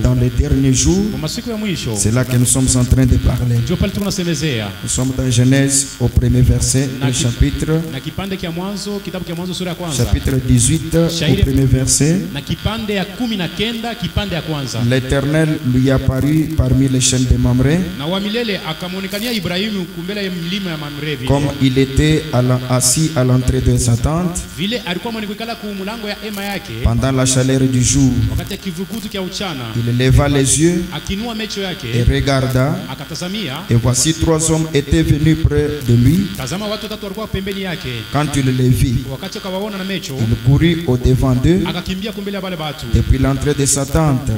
Dans les derniers jours, c'est là que nous sommes en train de parler. Nous sommes dans Genèse au premier verset du chapitre 18 au premier verset. L'Éternel lui apparut parmi les chaînes de Mamré, comme il était assis à l'entrée de sa tente pendant la chaleur du jour. Il leva les yeux et regarda, et voici 3 hommes étaient venus près de lui. Quand il les vit, il courut au devant d'eux depuis l'entrée de sa tente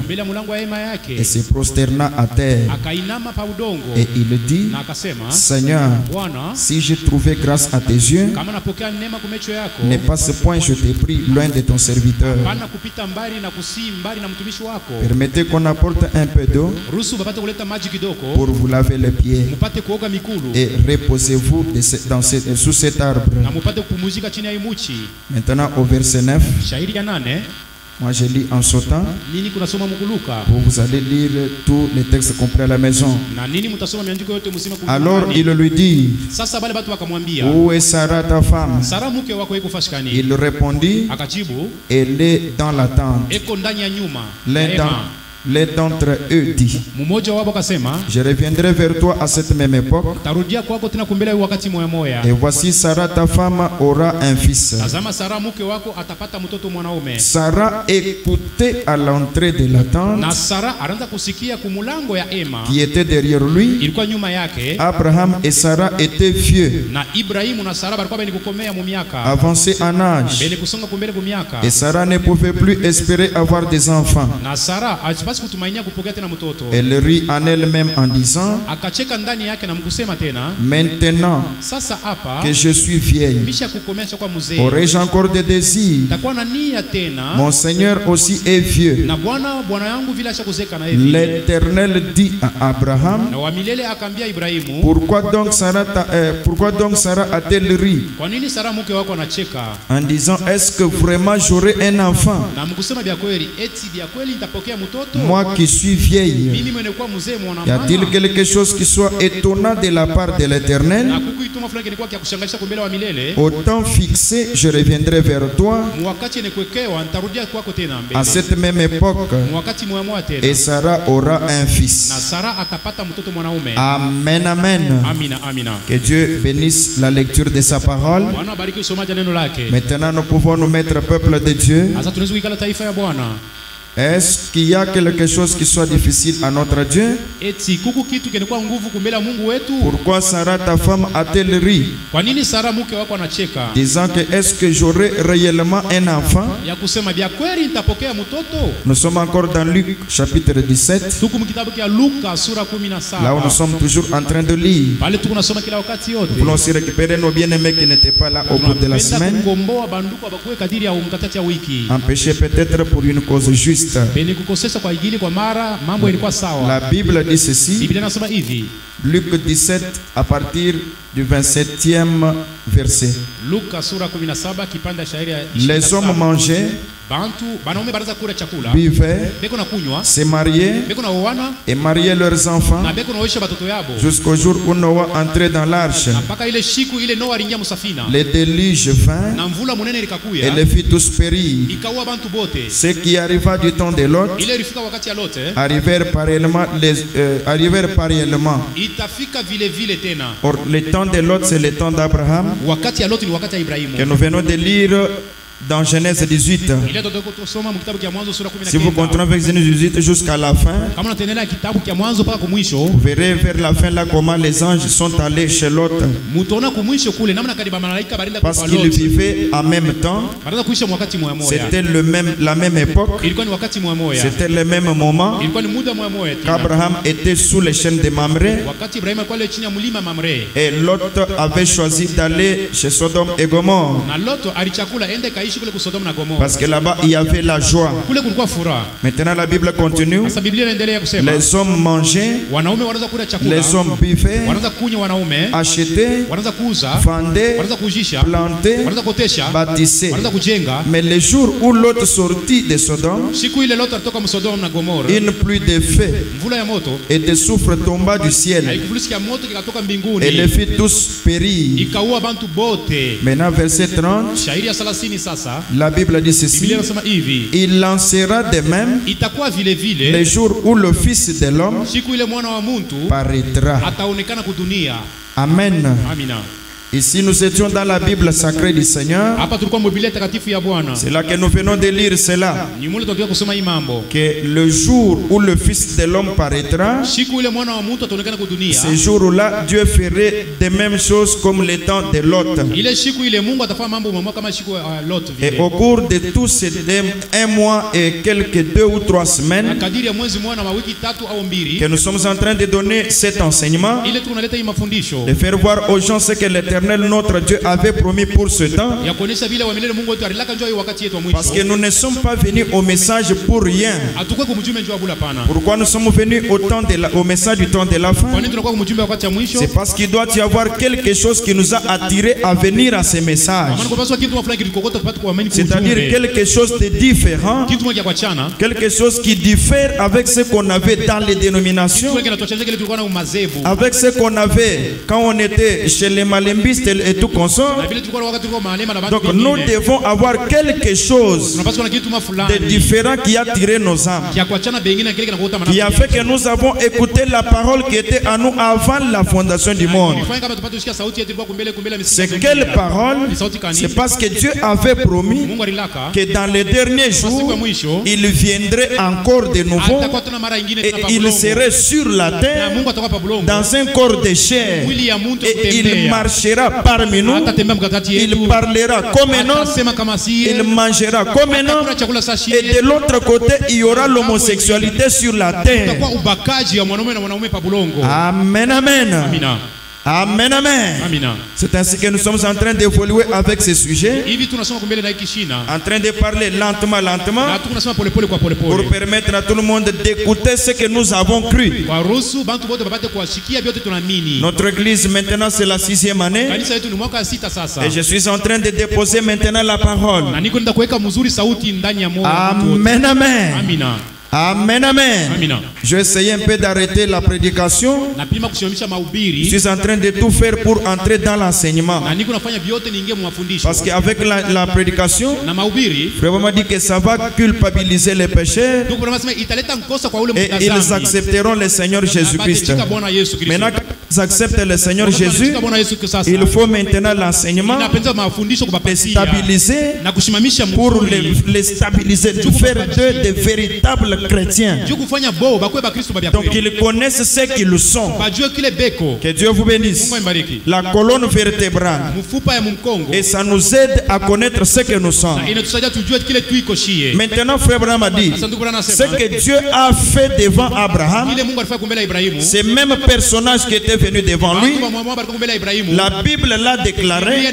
et se prosterna à terre. Et il dit, Seigneur, si j'ai trouvé grâce à tes yeux, ne passe point, je te prie, loin de ton serviteur. Permettez qu'on apporte un peu d'eau pour vous laver les pieds et reposez-vous sous cet arbre. Maintenant au verset 9. Moi je lis en sautant. Vous allez lire tous les textes complets à la maison. Alors il lui dit, où est Sarah ta femme? Il répondit, elle est dans la tente. L'un d'entre eux dit, je reviendrai vers toi à cette même époque, et voici Sarah ta femme aura un fils. Sarah écoutait à l'entrée de la tente qui était derrière lui. Abraham et Sarah étaient vieux, avancés en âge, et Sarah ne pouvait plus espérer avoir des enfants. Elle rit en elle-même en disant, maintenant que je suis vieille, aurais-je encore des désirs? Mon Seigneur aussi est vieux. L'Éternel dit à Abraham, pourquoi donc Sarah a-t-elle ri en disant, est-ce que vraiment j'aurai un enfant, moi qui suis vieille? Y a-t-il quelque chose qui soit étonnant de la part de l'Éternel? Au temps fixé, je reviendrai vers toi à cette même époque, et Sarah aura un fils. Amen, amen. Que Dieu bénisse la lecture de sa parole. Maintenant nous pouvons nous mettre peuple de Dieu. Est-ce qu'il y a quelque chose qui soit difficile à notre Dieu? Pourquoi Sarah ta femme a-t-elle ri, disant que est-ce que j'aurai réellement un enfant? Nous sommes encore dans Luc chapitre 17, là où nous sommes toujours en train de lire. Nous voulons aussi récupérer nos bien-aimés qui n'étaient pas là au bout de la semaine, empêchés peut-être pour une cause juste. La Bible dit ceci, Luc 17 à partir du 27e verset. Les hommes mangeaient, buvaient, se mariaient et mariaient leurs enfants jusqu'au jour où Noah entrait dans l'arche. Le déluge vint et les fit tous périr. Ce qui arriva du temps de Lot arrivèrent pareillement. Or le temps de Lot, c'est le temps d'Abraham que nous venons de lire dans Genèse 18. Si vous continuez avec Genèse 18 jusqu'à la fin, vous verrez vers la fin là comment les anges sont allés chez Lot, parce qu'ils vivaient en même temps. C'était la même époque, c'était le même moment qu'Abraham était sous les chaînes de Mamré, et Lot avait choisi d'aller chez Sodome et Gomorrhe. Parce que là-bas, il y avait la joie. Maintenant, la Bible continue. Les hommes mangeaient, les hommes buvaient, achetaient, vendaient, plantaient, bâtissaient. Mais le jour où l'autre sortit de Sodome, une pluie de feu et de soufre tomba du ciel et les fit tous périr. Maintenant, verset 30, la Bible dit ceci: il lancera de même les jours où le Fils de l'homme paraîtra. Amen. Ici, nous étions dans la Bible sacrée du Seigneur. C'est là que nous venons de lire cela. Que le jour où le Fils de l'homme paraîtra, ce jour-là, Dieu ferait de mêmes choses comme les temps de Lot. Et au cours de tous ces un mois et quelques 2 ou 3 semaines, que nous sommes en train de donner cet enseignement, de faire voir aux gens ce que l'Éternel notre Dieu avait promis pour ce temps. Parce que nous ne sommes pas venus au message pour rien. Pourquoi nous sommes venus au message du temps de la fin? C'est parce qu'il doit y avoir quelque chose qui nous a attirés à venir à ce message. C'est-à-dire quelque chose de différent, quelque chose qui diffère avec ce qu'on avait dans les dénominations, avec ce qu'on avait quand on était chez les Malembis et tout consort. Donc nous devons avoir quelque chose de différent qui a tiré nos âmes, qui a fait que nous avons écouté la parole qui était à nous avant la fondation du monde. C'est quelle parole? C'est parce que Dieu avait promis que dans les derniers jours il viendrait encore de nouveau et il serait sur la terre dans un corps de chair et il marchera parmi nous, il parlera comme un homme, il mangera comme un homme, et de l'autre côté il y aura l'homosexualité sur la terre. Amen, amen. Amen, amen. C'est ainsi que nous sommes en train d'évoluer avec ce sujet, en train de parler lentement, pour permettre à tout le monde d'écouter ce que nous avons cru. Notre église maintenant c'est la 6e année et je suis en train de déposer maintenant la parole. Amen, amen. Amen, amen. Je vais essayer un peu d'arrêter la prédication. Je suis en train de tout faire pour entrer dans l'enseignement. Parce qu'avec la prédication, vraiment dit que ça va culpabiliser les pécheurs et ils accepteront le Seigneur Jésus-Christ. Maintenant qu'ils acceptent le Seigneur Jésus, il faut maintenant l'enseignement les stabiliser pour les stabiliser, de faire d'eux de véritables chrétiens. Donc ils connaissent ce qu'ils sont. Que Dieu vous bénisse. La colonne vertébrale. Et ça nous aide à connaître ce que nous sommes. Maintenant frère Branham a dit ce que Dieu a fait devant Abraham, ces mêmes personnages qui étaient venus devant lui, la Bible l'a déclaré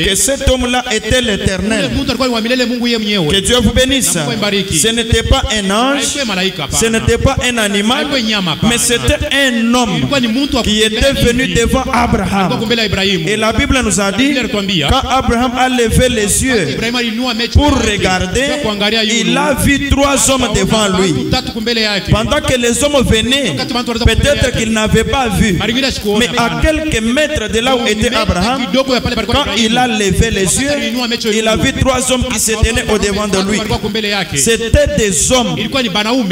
que cet homme-là était l'Éternel. Que Dieu vous bénisse. Ce n'était pas un ange, ce n'était pas un animal, mais c'était un homme qui était venu devant Abraham. Et la Bible nous a dit, quand Abraham a levé les yeux pour regarder, il a vu 3 hommes devant lui. Pendant que les hommes venaient, peut-être qu'il n'avait pas vu, mais à quelques mètres de là où était Abraham, quand il a levé les yeux, il a vu 3 hommes qui se tenaient au devant de lui. C'était des hommes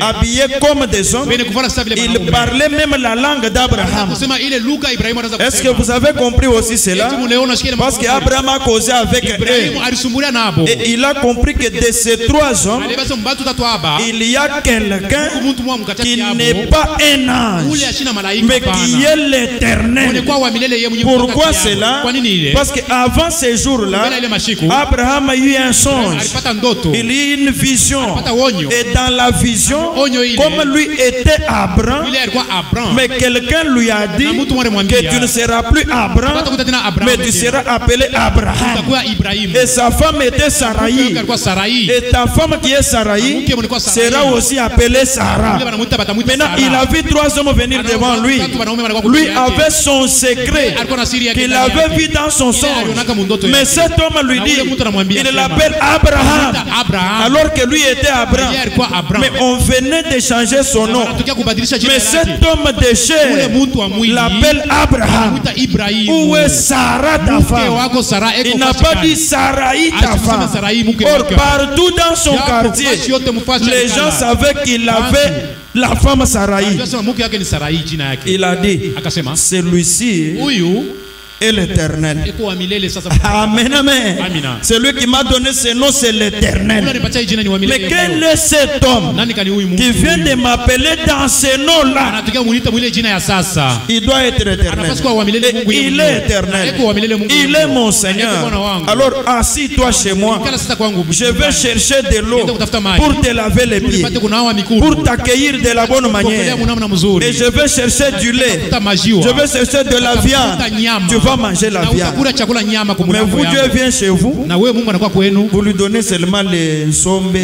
habillés comme des hommes. Ils parlaient même la langue d'Abraham. Est-ce que vous avez compris aussi cela? Parce qu'Abraham a causé avec eux. Et il a compris que de ces 3 hommes, il y a quelqu'un qui n'est pas un ange, mais qui est l'Éternel. Pourquoi cela? Parce qu'avant ces jours-là, Abraham a eu un songe. Il a eu une vision. Et dans la vision, comme lui était Abraham, mais quelqu'un lui a dit que tu ne seras plus Abraham, mais tu seras appelé Abraham. Et sa femme était Saraï. Et ta femme qui est Saraï sera aussi appelée Sarah. Maintenant, il a vu 3 hommes venir devant lui. Lui avait son secret qu'il avait vu dans son songe. Mais cet homme lui dit, il l'appelle Abraham, alors que lui était Abraham. Mais on venait de changer son nom. Mais cet homme de chair l'appelle Abraham. Où est Sarah ta femme? Il n'a pas dit Saraï ta femme. Or, partout dans son quartier, les gens savaient qu'il avait la femme Saraï. Il a dit, celui-ci est l'Éternel. Amen, amen. Celui qui m'a donné ce nom, c'est l'Éternel. Mais quel est cet homme qui vient de m'appeler dans ce nom-là? Il doit être éternel. Et il est éternel. Il est mon Seigneur. Alors assis-toi chez moi. Je vais chercher de l'eau pour te laver les pieds, pour t'accueillir de la bonne manière. Et je vais chercher du lait. Je vais chercher de la viande. Tu vas manger la viande. Mais vous, Dieu vient chez vous, vous lui donnez seulement les nsombe.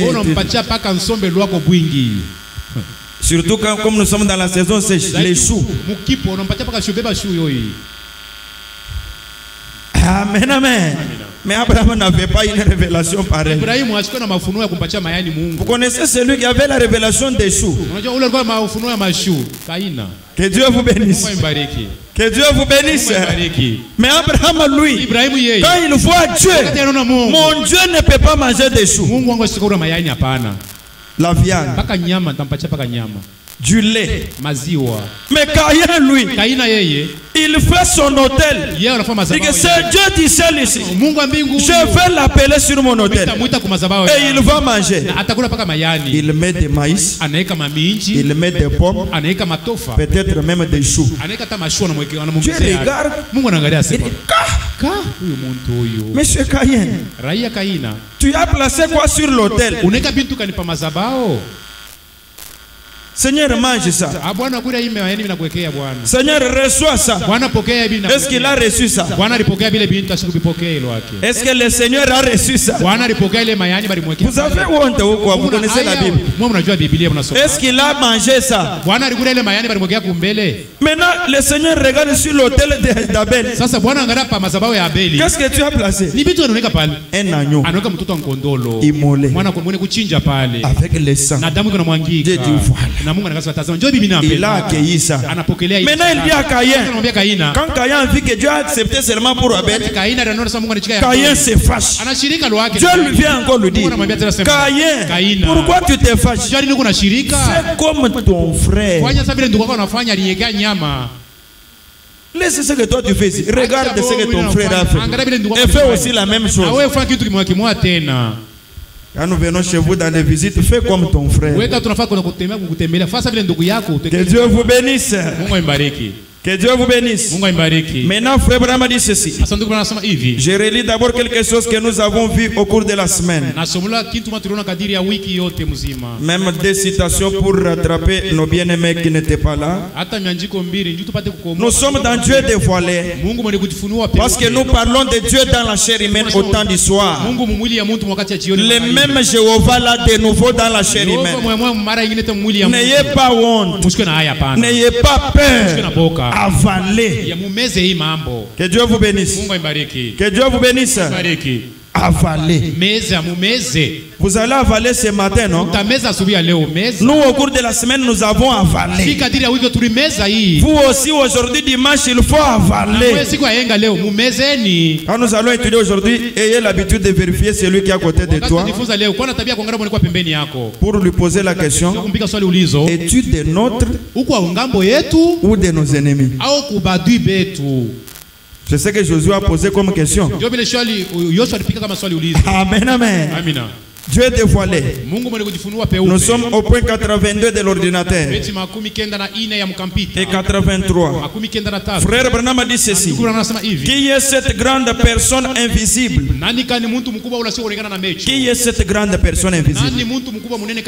Surtout quand, comme nous sommes dans la saison sèche, les choux. Amen, amen. Mais Abraham n'avait pas une révélation pareille. Vous connaissez celui qui avait la révélation des choux. Que Dieu vous bénisse. Que Dieu vous bénisse. Mais Abraham, lui, quand il voit Dieu, mon Dieu ne peut pas manger des choux. La viande, du lait. Mais Caïn, lui, il fait son hôtel. C'est que c'est Dieu du ciel ici. Je vais l'appeler sur mon hôtel. Et il va manger. Il met des maïs. Il met des pommes. Peut-être même des choux. Dieu regarde. Il dit, Monsieur Caïn, tu as placé quoi sur l'autel? Seigneur, mange ça. Seigneur, reçois ça. Est-ce qu'il a reçu ça? Est-ce que le Seigneur a reçu ça? Vous avez honte ou quoi? Vous connaissez la Bible? Est-ce qu'il a mangé ça? Maintenant, le Seigneur regarde sur l'autel d'Abel. Qu'est-ce que tu as placé? Un agneau immolé avec le sang. Dieu dit voilà. Il a accueilli ça. Maintenant il dit à Caïn, quand Caïn vit que Dieu a accepté seulement pour Abel, Caïn se fâche. Dieu lui vient encore lui dire, Caïn, pourquoi tu te fâches? Fais comme ton frère. Laisse ce que toi tu fais ici. Regarde ce que ton frère a fait. Et fais aussi la même chose. Quand nous venons chez vous dans les visites, fais comme ton frère. Que Dieu vous bénisse. Que Dieu vous bénisse. Maintenant, frère Abraham dit ceci. Je relis d'abord quelque chose que nous avons vu au cours de la semaine. Même des citations pour rattraper nos bien-aimés qui n'étaient pas là. Nous sommes dans Dieu dévoilé. Parce que nous parlons de Dieu dans la chair humaine au temps du soir. Le même Jéhovah là de nouveau dans la chair humaine. N'ayez pas honte. N'ayez pas peur. Avaler. Que Dieu vous bénisse. Que Dieu vous bénisse. Avaler. Vous allez avaler ce matin, non? Nous, au cours de la semaine, nous avons avalé. Vous aussi, aujourd'hui, dimanche, il faut avaler. Quand nous allons étudier aujourd'hui, ayez l'habitude de vérifier celui qui est à côté de toi pour lui poser la question: es-tu de notre ou de nos ennemis? Je sais que Josué a posé comme question. Amen, amen. Dieu dévoilé. Nous sommes au point 82 de l'ordinateur. Et 83. Frère Branham a dit ceci. Qui est cette grande personne invisible? Qui est cette grande personne invisible?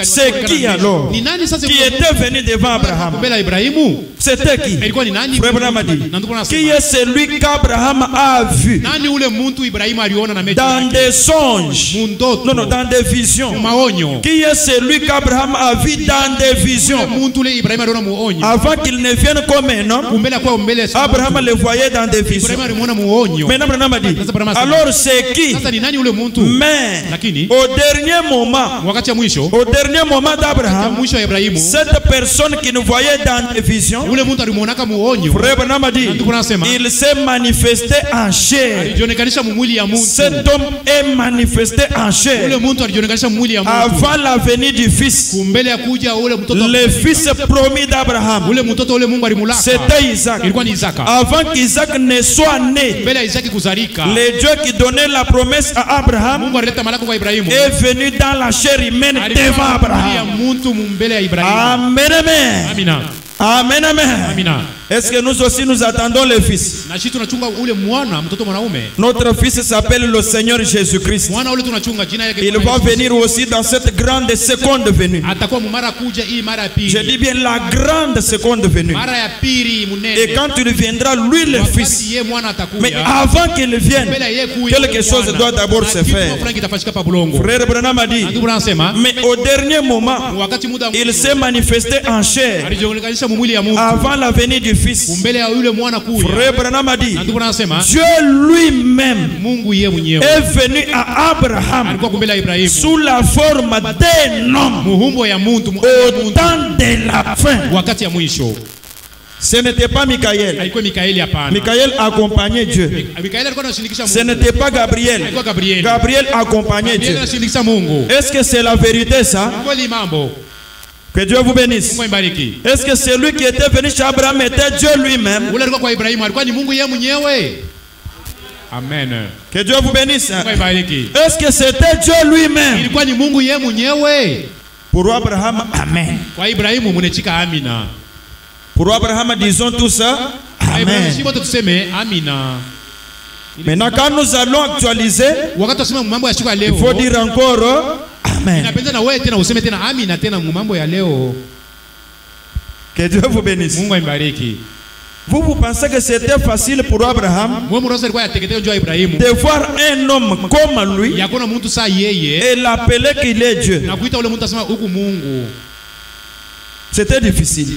C'est qui alors? Qui était venu devant Abraham? C'était qui? Frère Branham a dit. Qui est celui qu'Abraham a vu dans des songes? Non, non, dans des visions. Qui est celui qu'Abraham a vu dans des visions? Avant qu'il ne vienne comme un homme, Abraham le voyait dans des visions. Maintenant, Abraham a dit, alors c'est qui? Mais au dernier moment d'Abraham, cette personne qui nous voyait dans des visions, Frère Branham a dit, il s'est manifesté en chair. Cet homme est manifesté en chair avant la venue du Fils. Le Fils promis d'Abraham, c'était Isaac. Avant qu'Isaac ne soit né, le Dieu qui donnait la promesse à Abraham est venu dans la chair humaine devant Abraham. Amen, amen. Amen, amen. Est-ce que nous aussi nous attendons le Fils? Notre Fils s'appelle le Seigneur Jésus-Christ. Il va venir aussi dans cette grande seconde venue. Je dis bien la grande seconde venue. Et quand il viendra, lui le Fils. Mais avant qu'il vienne, quelque chose doit d'abord se faire. Frère Branham a dit, mais au dernier moment, il s'est manifesté en chair avant la venue du Fils. Frère Branham a dit, Dieu lui-même est venu à Abraham sous la forme d'un homme au temps de la fin. Ce n'était pas Michael. Michael accompagnait Dieu. Ce n'était pas Gabriel. Gabriel accompagnait Dieu. Est-ce que c'est la vérité ça? Que Dieu vous bénisse. Est-ce que celui qui était venu chez Abraham était Dieu lui-même? Amen. Que Dieu vous bénisse. Est-ce que c'était Dieu lui-même? Pour Abraham, amen. Pour Abraham, disons tout ça. Amen. Maintenant, quand nous allons actualiser, il faut dire encore amen. Que Dieu vous bénisse. Vous pensez que c'était facile pour Abraham de voir un homme comme lui et l'appeler qu'il est Dieu? C'était difficile.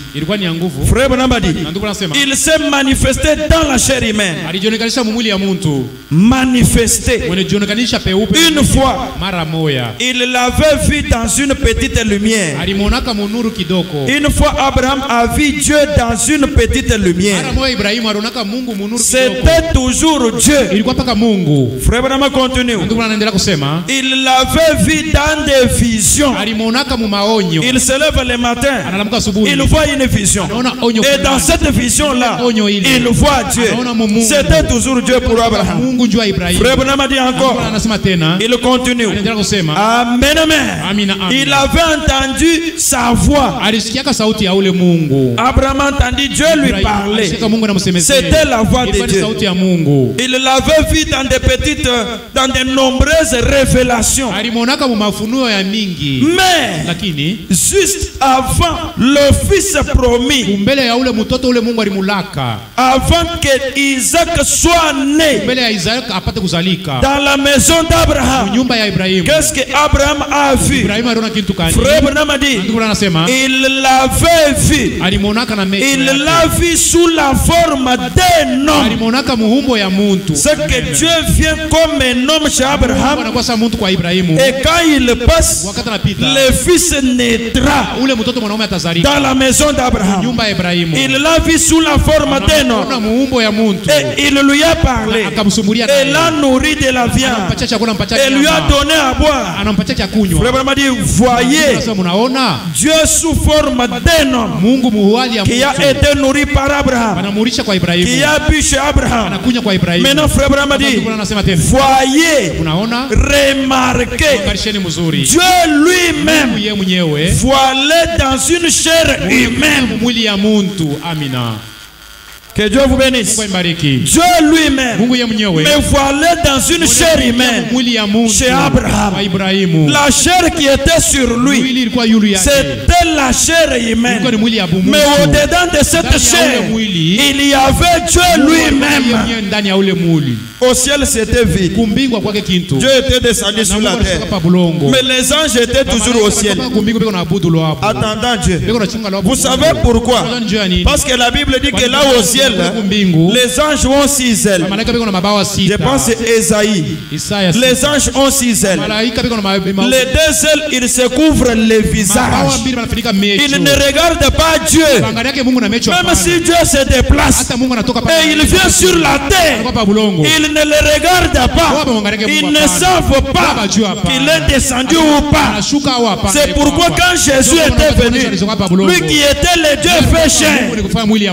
Frère Branham a dit, il s'est manifesté dans la chair humaine. Manifesté. Une fois, il l'avait vu dans une petite lumière. Une fois, Abraham a vu Dieu dans une petite lumière. C'était toujours Dieu. Frère Branham continue. Il l'avait vu dans des visions. Il se lève le matin. Il voit une vision. Et dans cette vision-là, il voit Dieu. C'était toujours Dieu pour Abraham. Frère Branham a dit encore. Il continue. Amen, amen. Il avait entendu sa voix. Abraham a entendu Dieu lui parler. C'était la voix de Dieu. Il l'avait vu dans de nombreuses révélations. Mais juste avant le Fils promis, avant que Isaac soit né dans la maison d'Abraham, qu'est-ce que Abraham a vu? Frère Branham a dit, il l'avait vu. Il l'a vu sous la forme d'un homme. C'est que Dieu vient comme un homme chez Abraham. Et quand il passe, le Fils naîtra. dans la maison d'Abraham. Il l'a vu sous la forme d'un homme. Et il lui a parlé. Et l'a nourri de la viande. Et lui a donné à boire. Frère m'a dit, voyez, Dieu sous forme d'un homme qui a été nourri par Abraham, qui a bu chez Abraham. Maintenant, frère m'a dit, voyez, remarquez, Dieu lui-même voilé dans une chair humaine. Que Dieu vous bénisse. Dieu lui-même me voilé dans une chair humaine chez Abraham. La chair qui était sur lui, c'était la chair humaine. Mais au-dedans de cette chair, il y avait Dieu lui-même. Au ciel, c'était vide. Dieu était descendu sur la terre. Mais les anges étaient toujours au ciel, attendant Dieu. Vous savez pourquoi? Parce que la Bible dit que là au ciel, les anges ont 6 ailes. Je pense à Esaïe. Les anges ont 6 ailes. Les 2 ailes, ils se couvrent les visages. Ils ne regardent pas Dieu. Même si Dieu se déplace et il vient sur la terre, ils ne le regardent pas. Ils ne savent pas qu'il est descendu ou pas. C'est pourquoi quand Jésus était venu, lui qui était le Dieu fait chair,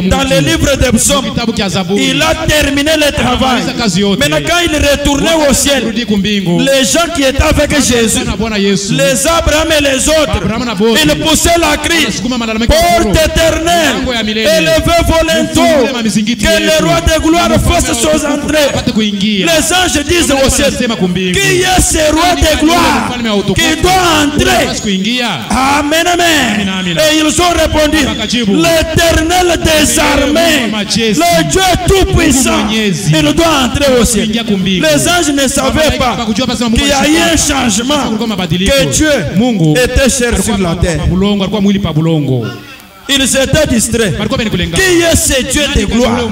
dans le livre des psaumes, il a terminé le travail. Maintenant quand il retournait au ciel, les gens qui étaient avec Jésus, les Abraham et les autres, ils poussaient la cri: porte éternelle, élevez vos linteaux, que le roi de gloire fasse ses entrées. Les anges disent au ciel: qui est ce roi de gloire qui doit entrer? Amen, amen. Et ils ont répondu: l'Éternel des armées, le Dieu tout-puissant, il doit entrer au ciel. Les anges ne savaient pas qu'il y a eu un changement, que Dieu était cher sur la terre. Ils étaient distraits. Qui est ce Dieu de gloire?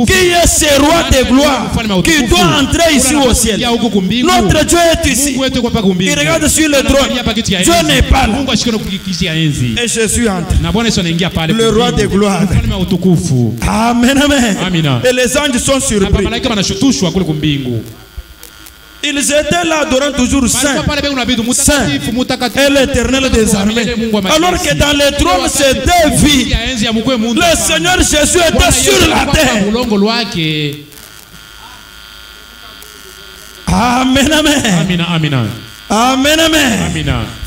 Qui est ce roi de gloire qui doit entrer ici au ciel? Notre Dieu est ici. Il regarde sur le trône. Dieu n'est pas là. Et Jésus entre. Le roi de gloire. Amen, amen. Et les anges sont surpris. Ils étaient là adorant toujours Saint, Saint et l'Éternel des armées. Alors que dans le trône c'était vide. Le Seigneur Jésus était sur la terre. Amen, amen. Amen, amen. Amen, amen.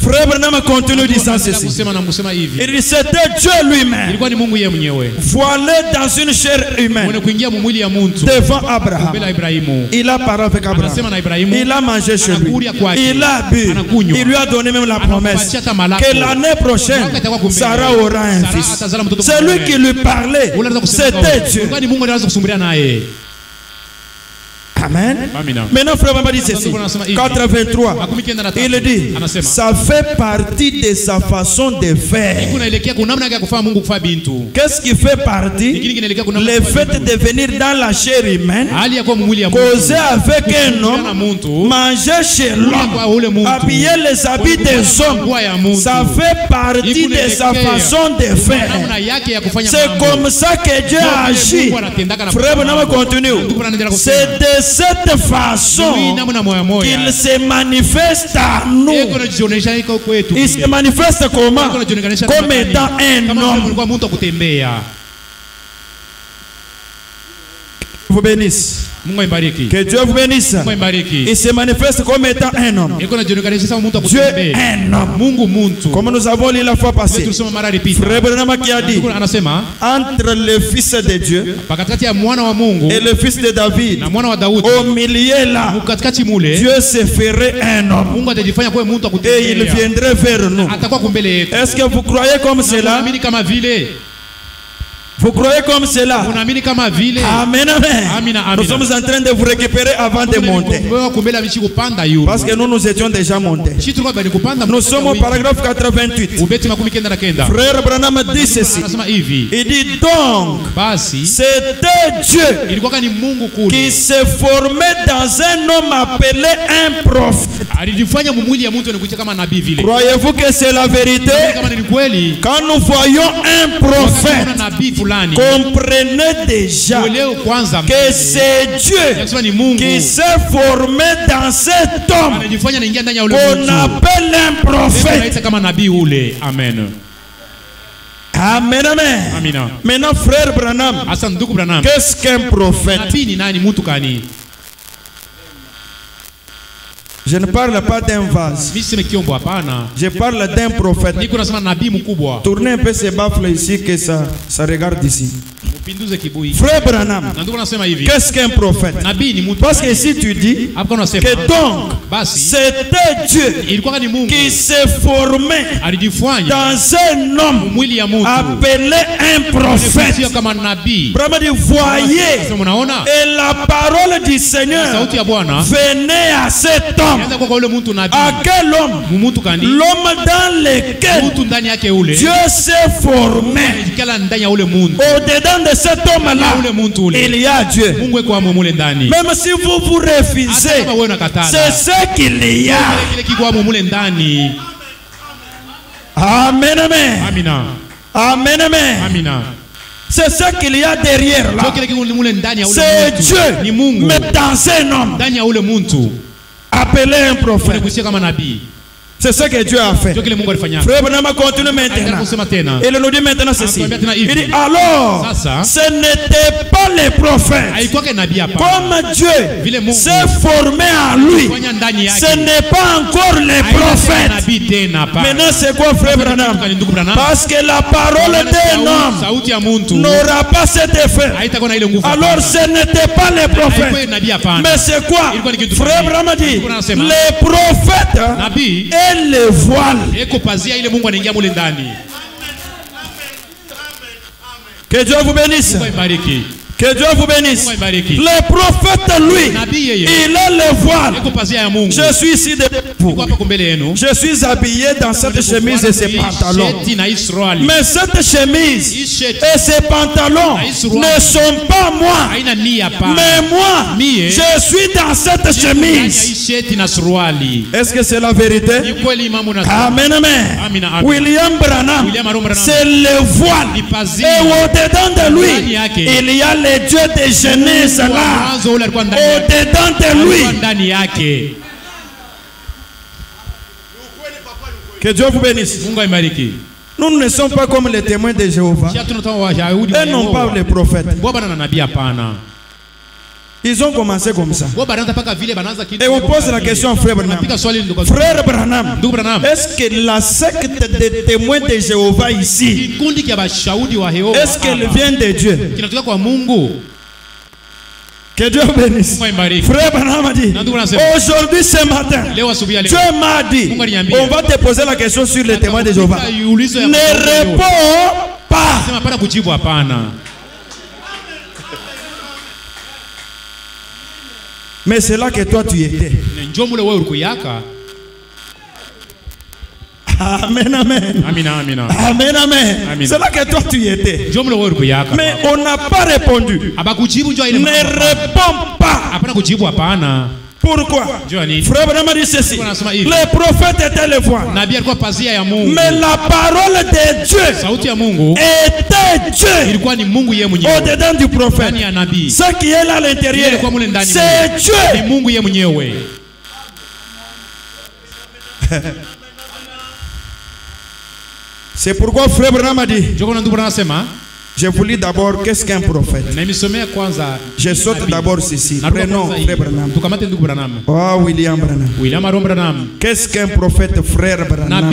Frère Branham continue disant ceci. Il dit c'était Dieu lui-même, voilé dans une chair humaine, devant Abraham. Il a parlé avec Abraham. Il a mangé chez lui. Il a bu. Il lui a donné même la promesse que l'année prochaine, Sarah aura un fils. C'est lui qui lui parlait. C'était Dieu. Amen. Maintenant, frère Baba dit ceci. 83. Il dit, ça fait partie de sa façon de faire. Qu'est-ce qui fait partie? Le fait de venir dans la chair humaine, causer avec un homme, manger chez l'homme, habiller les habits des hommes. Ça fait partie de sa façon de faire. C'est comme ça que Dieu a agi. Frère Baba continue. C'est de cette façon qu'il se manifeste à nous. Il se manifeste comment? Comme étant un homme. Vous bénisse. Que Dieu vous bénisse. Il se manifeste comme étant un homme. Dieu est un homme. Comme nous avons lu la fois passée, Frère Branham qui a dit, entre le Fils de Dieu et le Fils de David, au milieu là, Dieu se ferait un homme et il viendrait vers nous. Est-ce que vous croyez comme cela? Vous croyez comme cela? Amen, amen. Nous sommes en train de vous récupérer avant de monter. Parce que nous étions déjà montés. Nous sommes au paragraphe 88. Frère Branham dit ceci. Il dit donc, c'était Dieu qui se formait dans un homme appelé un prophète. Croyez-vous que c'est la vérité? Quand nous voyons un prophète, comprenez déjà que c'est Dieu qui s'est formé dans cet homme qu'on appelle un prophète. Amen. Amen, amen. Maintenant, frère Branham, qu'est-ce qu'un prophète? Je ne parle pas d'un vase. Je parle d'un prophète. Tournez un peu ces baffles ici que ça regarde ici. Frère Branham, qu'est-ce qu'un prophète? Parce que si tu dis que donc c'était Dieu qui s'est formé dans un homme appelé un prophète. Vraiment dit, voyez, et la parole du Seigneur venait à cet homme. À quel homme? L'homme dans lequel Dieu s'est formé. Au-dedans de cet homme-là, il y a Dieu. Même si vous vous refusez, c'est ce qu'il y a. Amen, amen. Amen, amen. C'est ce qu'il y a derrière là. C'est Dieu, mais dans un homme appelé un prophète. C'est ce que Dieu a fait. Frère Branham continue maintenant. Il nous dit maintenant ceci. Il dit alors, ce n'était pas les prophètes. Comme Dieu s'est formé en lui, ce n'est pas encore les prophètes. Maintenant c'est quoi, frère Branham? Parce que la parole d'un homme n'aura pas cet effet. Alors ce n'était pas les prophètes. Mais c'est quoi? Frère Branham dit les prophètes et le voile. Que Dieu vous bénisse. Que Dieu vous bénisse. Le prophète, lui, il a le voile. Je suis ici debout. Je suis habillé dans cette chemise et ces pantalons. Mais cette chemise et ces pantalons ne sont pas moi. Mais moi, je suis dans cette chemise. Est-ce que c'est la vérité? Amen, amen. William Branham, c'est le voile. Et au-dedans de lui, il y a le Dieu de Genèse là, au-dedans de lui. Que Dieu vous bénisse. Nous ne sommes pas comme les témoins de Jéhovah. Eux n'ont pas les prophètes. Ils ont commencé comme ça. Et on pose la question à Frère Branham. Frère Branham, est-ce que la secte des témoins de Jéhovah ici, est-ce qu'elle vient de Dieu? Que Dieu bénisse. Frère Branham a dit, aujourd'hui ce matin, Dieu m'a dit, on va te poser la question sur les témoins de Jéhovah. Ne réponds pas. Mais c'est là que toi tu étais. Amen, amen. Amen, amen. C'est là que toi tu étais. Mais on n'a pas répondu. Ne réponds pas. Pourquoi? Frère Branham dit ceci. Les prophètes étaient les voix. Mais la parole de Dieu était Dieu. Au-dedans du prophète. Ce qui est là à l'intérieur, c'est Dieu. C'est pourquoi Frère Branham a dit, je vous lis d'abord qu'est-ce qu'un prophète. Je saute d'abord ceci. Prenons Frère Branham. Oh, William Branham. Qu'est-ce qu'un prophète, Frère Branham?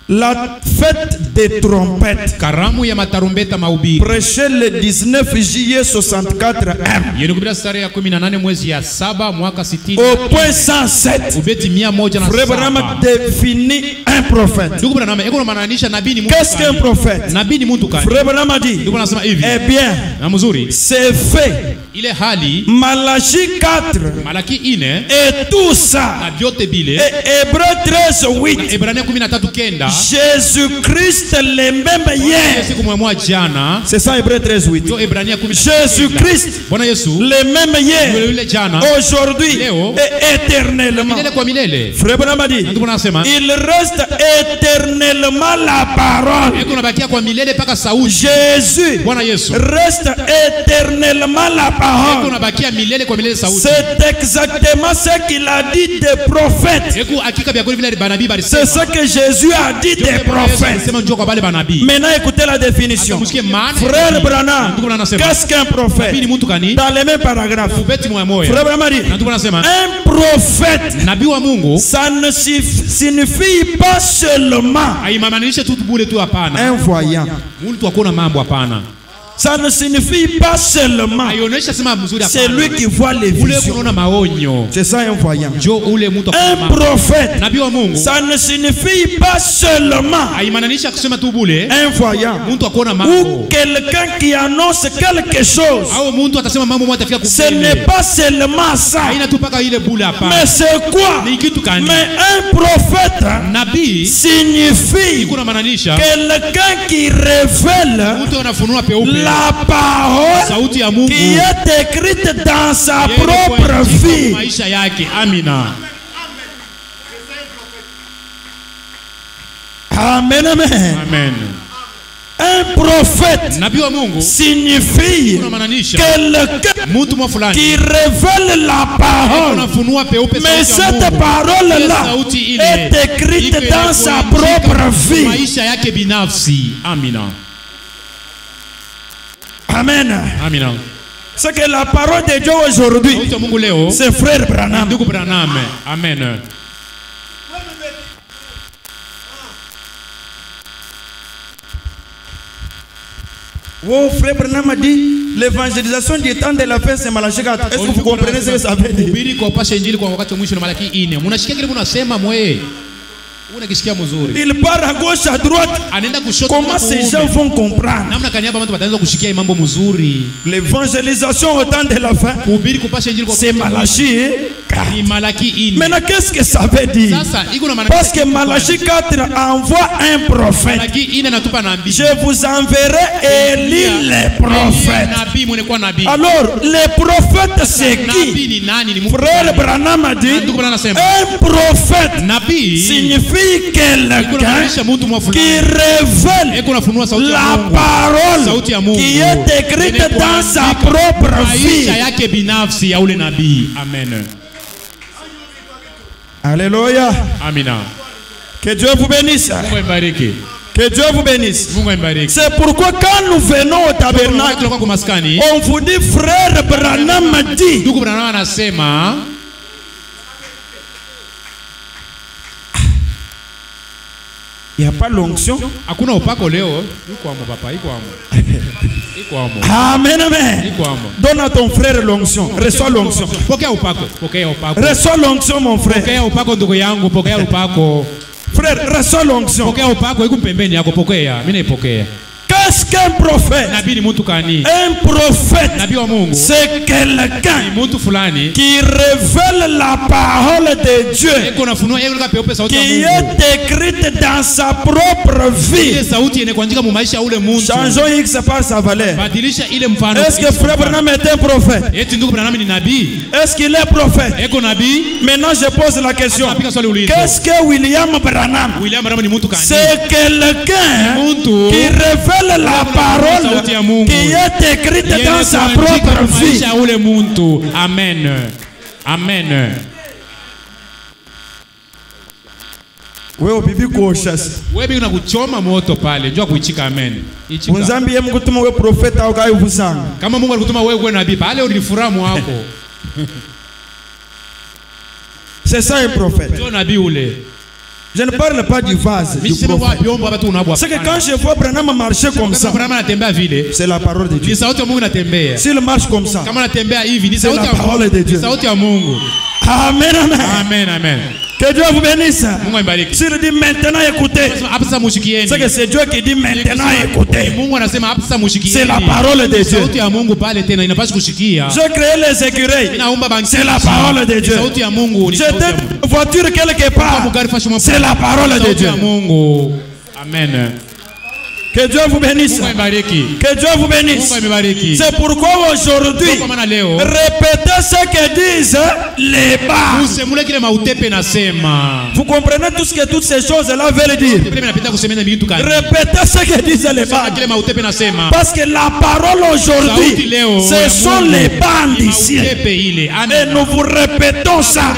La fête des trompettes. Karamu ya matarumbeta mahubiri. Prêché le 19 juillet 64 M. Yenukubira tarehe ya 18 mwezi ya 7 mwaka 60. Au point 107. Ubeti 107. Frère Branham définit un prophète. Ndugu Branham eko maanisha nabii ni mtu. Qu'est-ce qu'un prophète? Nabii ni mtu gani? Frère Branham dit. Ndugu anasema hivi. Eh bien, na mzuri. C'est fait. Ile hali Malachie 4. Malaki 4. Et tout ça. Na vyote bile. Et Hébreux 13:8. Ebrania 13:9. Jésus-Christ le même hier. C'est ça Hébreux 13:8. Jésus-Christ le même hier. Aujourd'hui et éternellement. Frère Branham a dit, il reste éternellement la parole. Jésus reste éternellement la parole. C'est exactement ce qu'il a dit des prophètes. C'est ce que Jésus a dit des prophètes. Maintenant écoutez la définition. Frère Branham, qu'est-ce qu'un prophète? Dans les mêmes paragraphes. Frère Branham dit, un prophète, ça ne signifie pas seulement un voyant. Ça ne signifie pas seulement c'est lui qui voit les visions. C'est ça un voyant. Un prophète, ça ne signifie pas seulement un voyant ou quelqu'un qui annonce quelque chose. Ce n'est pas seulement ça. Mais c'est quoi? Mais un prophète signifie quelqu'un qui révèle la parole qui est écrite dans sa propre vie. Amen, amen. Amen. Un prophète signifie quelqu'un qui révèle la parole. Mais cette parole-là est écrite dans sa propre vie. Amen. C'est que la parole de Dieu aujourd'hui, c'est frère Branham. Amen. Oh, frère Branham a dit l'évangélisation du temps de la fin, c'est Malachie 4. Est-ce que vous comprenez ce que ça veut dire? Il part à gauche, à droite. Comment ces gens vont comprendre? L'évangélisation au temps de la fin, c'est Malachie 4. Maintenant, qu'est-ce que ça veut dire? Parce que Malachie 4 envoie un prophète. Je vous enverrai Élie le prophète. Alors, le prophète c'est qui? Frère Branham a dit, un prophète signifie quelqu'un qui révèle la parole qui est écrite dans sa propre vie. Amen. Alléluia. Amina. Que Dieu vous bénisse. Que Dieu vous bénisse. C'est pourquoi quand nous venons au tabernacle, on vous dit frère Branham dit. Il n'y a pas l'onction. Amen, amen. Donne à ton frère l'onction. Reçois l'onction. Reçois l'onction, mon frère. Frère, reçois l'onction. Qu'est-ce qu'un prophète? Un prophète, c'est quelqu'un qui révèle la parole de Dieu qui est écrite dans sa propre vie. Changeons X par sa valeur. Est-ce que frère Branham est un prophète? Est-ce qu'il est prophète? Maintenant je pose la question. Qu'est-ce que William Branham? C'est quelqu'un qui révèle la parole qui est écrite dans sa propre vie. Amen. Amen. Wewe bibi kuoshasi. Wewe unakuchoma moto pale, njoo kuichika amen. Ichika. Unzambi yemkutuma wewe profeta au kai uvusanga. Kama Mungu alikutuma wewe uwe nabii, pale ulifuramu hapo. C'est ça un prophète. Njoo nabii ule. Je ne parle pas du vase. C'est que quand je vois Branham marcher comme ça, c'est la parole de Dieu. S'il marche comme ça, c'est la parole de Dieu. Amen, amen. Amen, amen. Que Dieu vous bénisse. S'il dit maintenant écoutez, c'est que c'est Dieu qui dit maintenant écoutez. C'est la parole de Dieu. Je crée les écureuils. C'est la parole de Dieu. J'étais une voiture quelque part. C'est la parole de Dieu. Amen. Que Dieu vous bénisse. Que Dieu vous bénisse. C'est pourquoi aujourd'hui, répétez ce que disent les bas. Vous comprenez tout ce que toutes ces choses-là veulent dire. Répétez ce que disent les bas. Parce que la parole aujourd'hui, ce sont les bandes ici. Et nous vous répétons ça.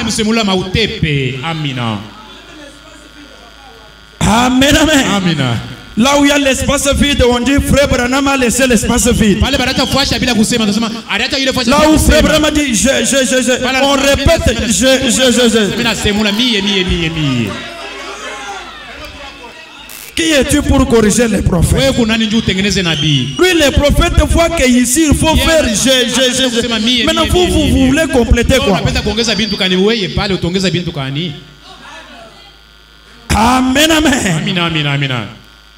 Amen, amen. Là où il y a l'espace vide, on dit Frère Branham a laissé l'espace vide. Là où Frère Branham dit on répète Qui es-tu pour corriger les prophètes? Lui, les prophètes voient qu'ici il faut faire Maintenant, vous voulez compléter quoi? Amen, amen.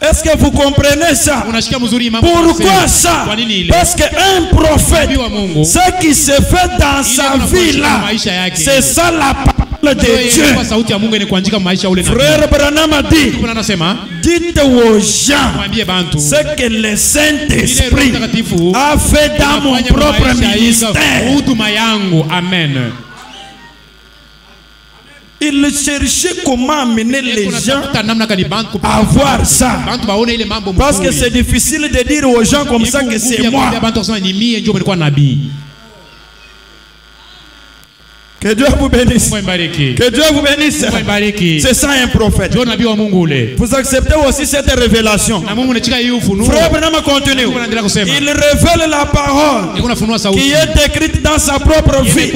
Est-ce que vous comprenez ça? Pourquoi ça? Parce qu'un prophète, ce qui se fait dans sa vie là, c'est ça la parole de Dieu. Frère Branham a dit, dites aux gens ce que le Saint-Esprit a fait dans mon propre ministère. Amen. Il cherchait comment amener les gens à voir ça. Parce que c'est difficile de dire aux gens comme ça que c'est moi. Que Dieu vous bénisse. Que Dieu vous bénisse. C'est ça un prophète. Vous acceptez aussi cette révélation. Frère Branham continue. Il révèle la parole qui est écrite dans sa propre vie.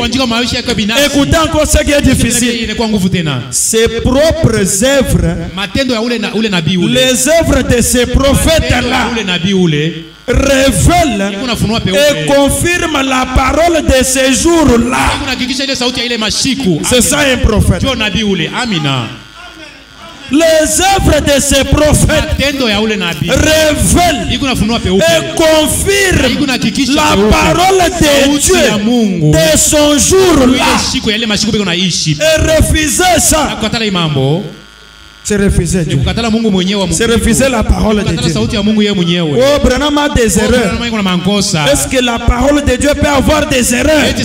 Écoutez encore ce qui est difficile. Ses propres œuvres, les œuvres de ces prophètes-là, révèle et confirme la parole de ces jours-là. C'est ça un prophète. Les œuvres de ces prophètes révèlent et confirment la parole de Dieu de son jour-là. Et refuser ça, c'est refuser Dieu. C'est refuser la parole de Dieu. Oh, Branham a des erreurs. Est-ce que la parole de Dieu peut avoir des erreurs?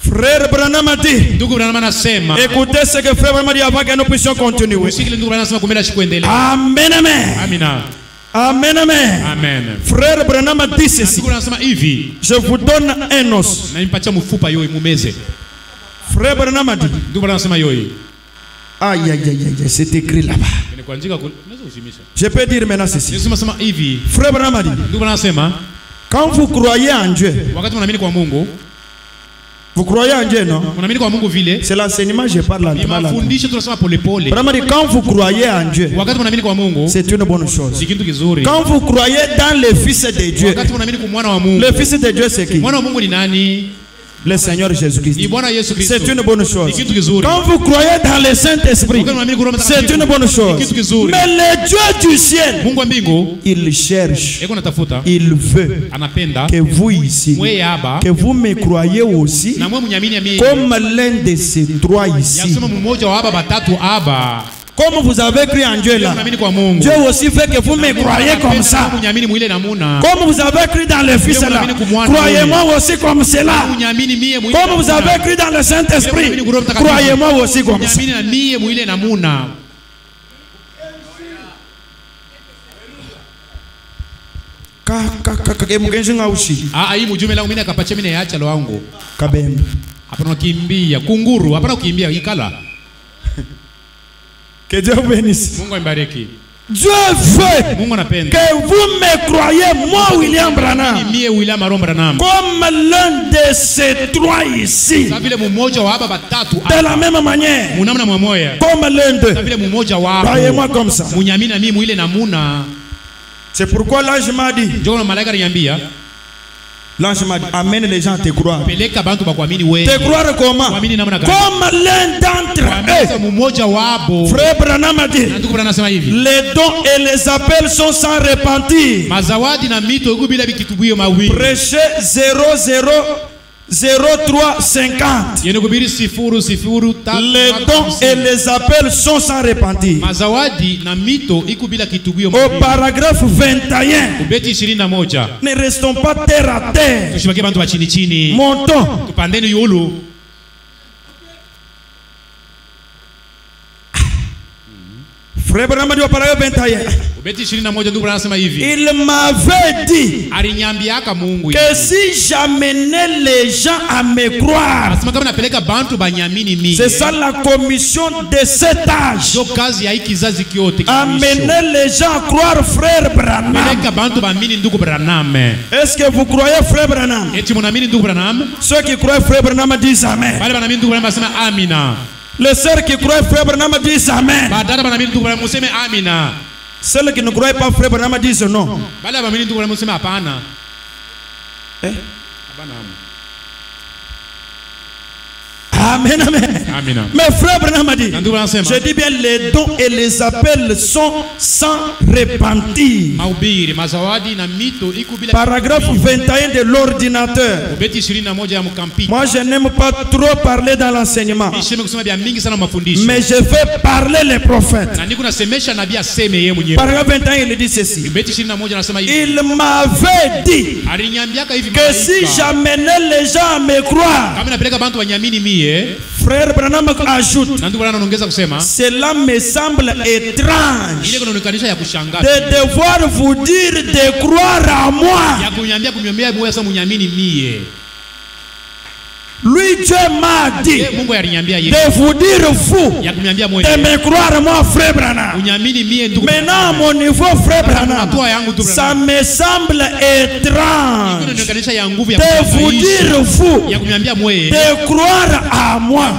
Frère Branham a dit, écoutez ce que Frère Branham a dit avant que nous puissions continuer. Amen, amen. Amen, amen. Amen. Frère Branham a dit ceci. Je vous donne un os. Frère Branham a dit. Aïe, aïe, aïe, aïe, c'est écrit là-bas. Je peux dire maintenant ceci. Frère Branham a dit, quand vous croyez en Dieu, vous croyez en Dieu, non? C'est l'enseignement, je parle là. Quand vous croyez en Dieu, c'est une bonne chose. Quand vous croyez dans le Fils de Dieu, le Fils de Dieu c'est qui? Le Seigneur Jésus-Christ. C'est une bonne chose. Quand vous croyez dans le Saint-Esprit, c'est une bonne chose. Mais le Dieu du ciel, il cherche, il veut que vous ici, que vous me croyez aussi comme l'un de ces trois ici. Comme vous avez cru en Dieu là, Dieu aussi fait que vous me croyez comme ça. Comme vous avez cru dans le Fils là, croyez-moi aussi comme cela. Comme vous avez cru dans le Saint-Esprit, croyez-moi aussi comme ça. Que Dieu vous bénisse. Dieu veut que vous me croyez, moi William Branham, comme l'un de ces trois ici, de la même manière, comme l'un d'eux. Croyez-moi comme ça. C'est pourquoi l'ange m'a dit, l'ange m'a dit, amène les gens à te croire. Te croire comment? Comme l'un d'entre eux. Frère Branham a dit, les dons et les appels sont sans repentir. Prêchez 0350. Les dons et les appels sont sans repentir. Au paragraphe 21, ne restons pas terre à terre. Montons. Frère Branham dit au paragraphe 21, il m'avait dit que si j'amenais les gens à me croire, c'est ça la commission de cet âge, amener les gens à croire frère Branham. Est-ce que vous croyez frère Branham? Ceux qui croient frère Branham disent amen. Les sœurs qui croient frère Branham disent amen. Celles qui ne croient pas frère Branham disent non. Amen, amen. Mais frère Branham a dit, je dis bien les dons et les appels sont sans repentir. Paragraphe 21 de l'ordinateur. Moi je n'aime pas trop parler dans l'enseignement, mais je vais parler les prophètes. Paragraphe 21 il dit ceci, il m'avait dit que si j'amenais les gens à me croire, frère Branham ajoute, cela me semble étrange de devoir vous dire de croire à moi. Lui Dieu m'a dit de vous dire vous, de me croire moi frère Branham. Maintenant à mon niveau frère Branham, ça me semble étrange de vous dire vous, de croire à moi.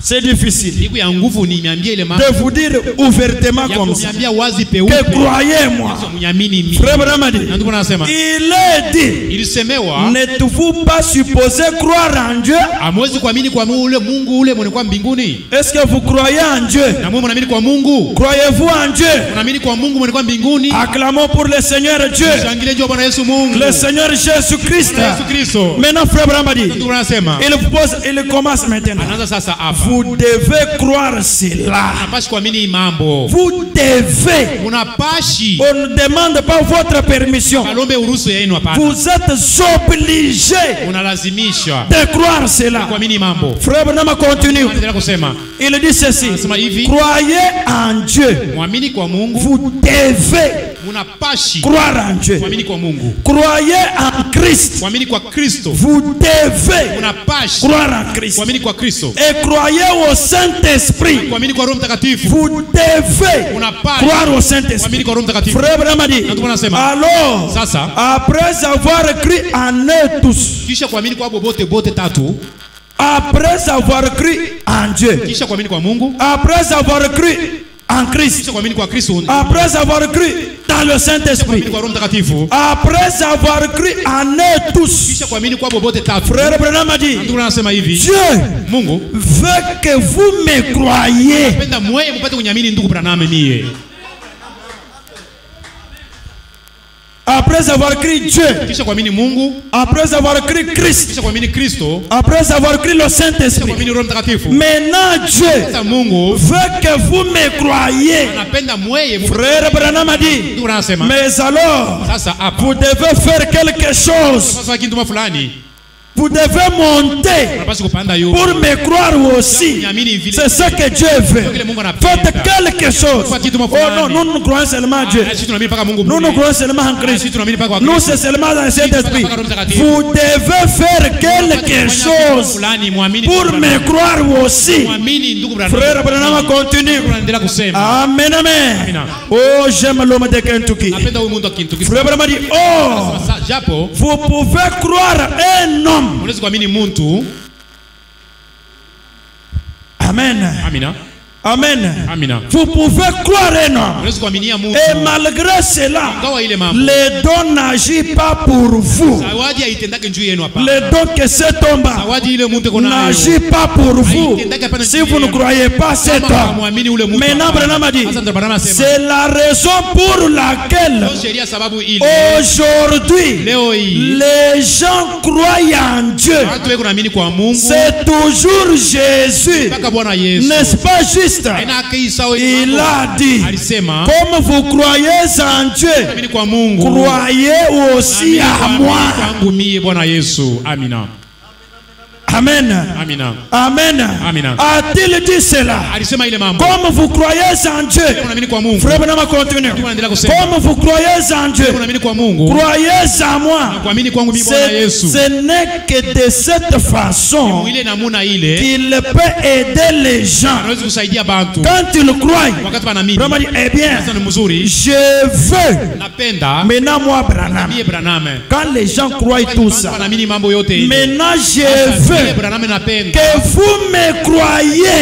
C'est difficile de vous dire ouvertement comme ça que croyez-moi. Frère Branham dit, il est dit, n'êtes-vous pas supposé croire en Dieu? Est-ce que vous croyez en Dieu? Croyez-vous en Dieu? Acclamons pour le Seigneur Dieu, le Seigneur Jésus-Christ. Maintenant frère Branham dit, il commence maintenant. Vous devez croire cela. Vous devez. On ne demande pas votre permission. Vous êtes obligés de croire cela. Frère Branham continue. Il dit ceci, croyez en Dieu. Vous devez croire en Dieu. Croyez en Christ. Vous devez croire en Christ. Et croyez au Saint-Esprit. Vous devez croire au Saint-Esprit. Frère Branham dit, alors après avoir cru en eux tous, après avoir cru en Dieu, après avoir cru en Christ, après avoir cru dans le Saint-Esprit, après avoir cru en eux tous, frère Branham a dit, Dieu veut que vous me croyez. Après avoir cru Dieu, après avoir cru Christ, après avoir cru le Saint-Esprit, maintenant Dieu veut que vous me croyez. Frère Branham a dit, mais alors vous devez faire quelque chose. Vous devez monter pour me croire aussi. C'est ce que Dieu veut. Faites quelque chose. Oh non, nous nous croyons seulement à Dieu. Nous nous croyons seulement en Christ. Nous c'est seulement dans le Saint-Esprit. Vous devez faire quelque chose pour me croire aussi. Frère Branham continue. Amen, amen. Oh, j'aime l'homme de Kentucky. Frère Branham dit, oh, vous pouvez croire un homme. Amen. Amen. Vous pouvez croire un homme. Et malgré cela, les dons n'agissent pas pour vous. Les dons que cet homme n'agit pas pour vous. Si vous ne croyez pas cet homme. Maintenant, Branham a dit, c'est la raison pour laquelle aujourd'hui les gens croient en Dieu. C'est toujours Jésus. N'est-ce pas juste? Il a dit, comme vous croyez en Dieu, croyez aussi à moi. Amen. Amen. A-t-il dit cela? Comme vous croyez en Dieu, frère Branham continue. Comme vous croyez en Dieu, croyez en moi. Ce n'est que de cette façon qu'il peut aider les gens. Quand ils croient, Branham dit, eh bien, je veux. Maintenant, moi, Branham, quand les gens croient tout ça, maintenant, je veux que vous me croyez,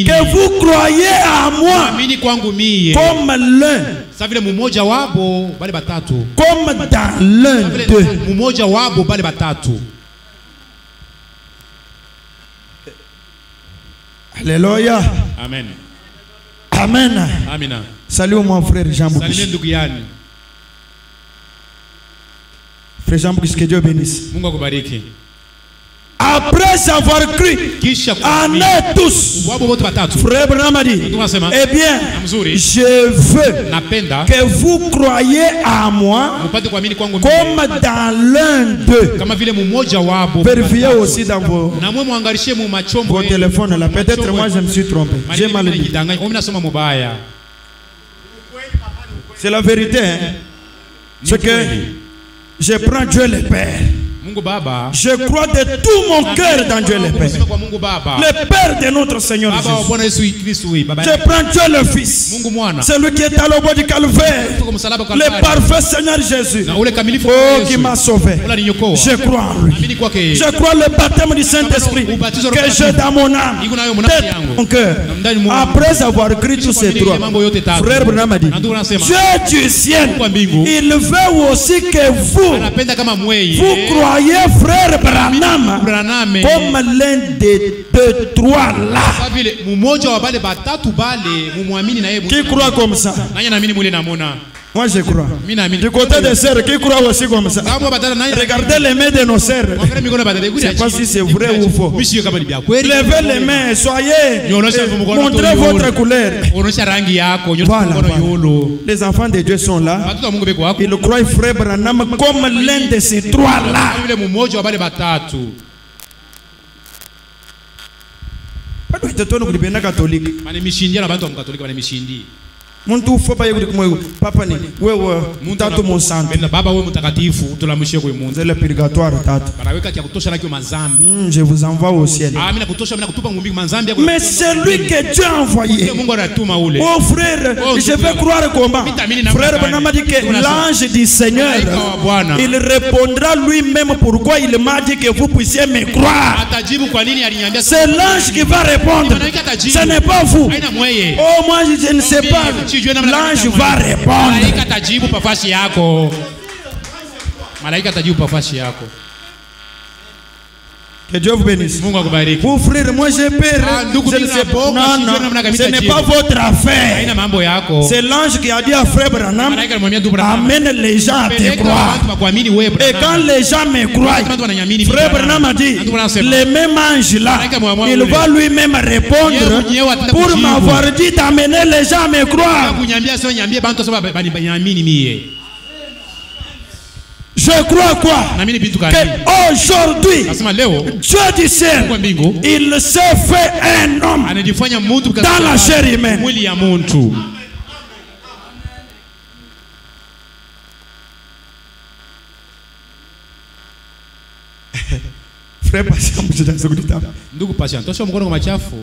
que vous croyez à moi comme l'un, comme dans l'un d'eux. Alléluia. Amen. Amen. Salut mon frère Jean-Bouquet. Frère Jean-Bouquet, que Dieu bénisse. Après avoir cru en eux tous, frère Branham a dit, eh bien, je veux que vous croyez à moi comme dans l'un d'eux. Vérifiez aussi dans vos téléphones là. Peut-être moi je me suis trompé. J'ai mal dit. C'est la vérité. Hein? C'est que je prends Dieu le Père. Je crois de tout mon cœur dans Dieu le Père. Le Père de notre Seigneur Jésus. Je prends Dieu le Fils. Celui qui est à l'objet du calvaire. Le parfait Seigneur Jésus. Oh, qui m'a sauvé. Je crois en lui. Je crois le baptême du Saint-Esprit que j'ai dans mon âme. De mon cœur. Après avoir écrit tous ces trois, frère Branham a dit, Dieu du ciel, il veut aussi que vous croyez frère Branham comme l'un des deux, trois là. Qui croit comme ça? Moi je crois. Du côté des sœurs, qui croient aussi comme ça? Regardez les mains de nos sœurs. Je ne sais pas si c'est vrai ou faux. Levez les mains, soyez, montrez votre couleur. Voilà. Les enfants de Dieu sont là. Ils croient frère Branham comme l'un de ces trois là. Muntu ufopa yego kumwe papa ni wewe mtatu monsante baba wewe mtakatifu tulamshie kwa Mungu zile purgatoire tatu baraweka kia kutosha nakio mazambi je vous envoie au ciel mimi nakutosha mimi nakutupa ngumbi mazambi yako mais c'est lui que Dieu a envoyé Mungu anatuma ule oh frère je vais croire combat frère Branham dit que l'ange du Seigneur il répondra lui-même pourquoi il m'a dit que vous puissiez me croire atajibu kwa nini aliniambia c'est l'ange qui va répondre ce n'est pas vous oh moi je ne sais pas. L'ange va répondre. Que Dieu vous bénisse. Vous frères, moi j'ai peur. Non, ce n'est pas votre affaire. C'est l'ange qui a dit à frère Branham, amène les gens à te croire. Et quand les gens me croient, frère Branham a dit, le même ange là, il va lui-même répondre pour m'avoir dit d'amener les gens à me croire. Je crois quoi? Qu'aujourd'hui, Dieu du ciel, il s'est fait un homme dans la chair humaine. Frère Patient, ndugu Patient, tosha mkono kwa machafu.